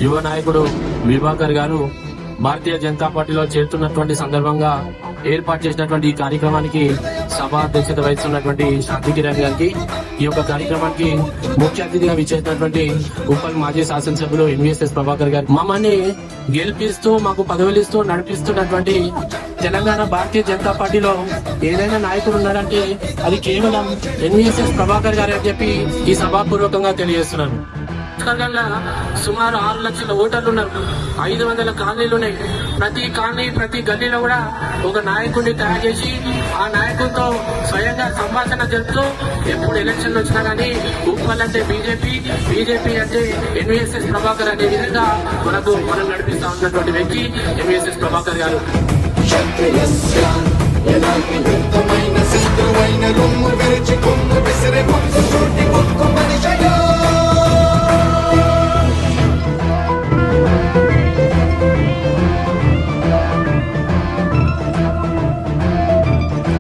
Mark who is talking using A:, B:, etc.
A: యువ నాయకుడు విభాకర్ గారు భారతీయ జనతా పార్టీలో చేరుతున్నటువంటి సందర్భంగా ఏర్పాటు చేసినటువంటి ఈ కార్యక్రమానికి సభ అధ్యక్షత వహిస్తున్నటువంటి శాంతి కిరణ్ గారికి, ఈ యొక్క కార్యక్రమానికి ముఖ్య అతిథిగా విచ్చేసినటువంటి ఉప్పల్ మాజీ శాసనసభ్యులు ఎన్వీఎస్ఎస్ ప్రభాకర్ గారు, మమ్మల్ని గెలిపిస్తూ మాకు పదవులు ఇస్తూ నడిపిస్తున్నటువంటి తెలంగాణ భారతీయ జనతా పార్టీలో ఏదైనా నాయకుడు ఉన్నారంటే అది కేవలం ఎన్వీఎస్ఎస్ ప్రభాకర్ గారు అని చెప్పి ఈ సభాపూర్వకంగా తెలియజేస్తున్నాను. సుమారు 6 లక్షల ఓటర్లు ఉన్నారు. 500 కాలనీలు ఉన్నాయి. ప్రతి కాలనీ ప్రతి గల్లీలో కూడా ఒక నాయకుడిని తయారు చేసి ఆ నాయకుడితో స్వయంగా సంభాషణ జరుపుతూ ఎప్పుడు ఎలక్షన్లు వచ్చినా కానీ ఉప్పల్ అంటే బీజేపీ అంటే ఎన్వీఎస్ఎస్ ప్రభాకర్ అనే విధంగా మనం నడిపిస్తా ఉన్నటువంటి వ్యక్తి ఎన్వీఎస్ఎస్ ప్రభాకర్ గారు.
B: శత్రువైన రొమ్ము విరిచి కొమ్ము విసిరే పొత్తు చోటి కొత్త మనిషయో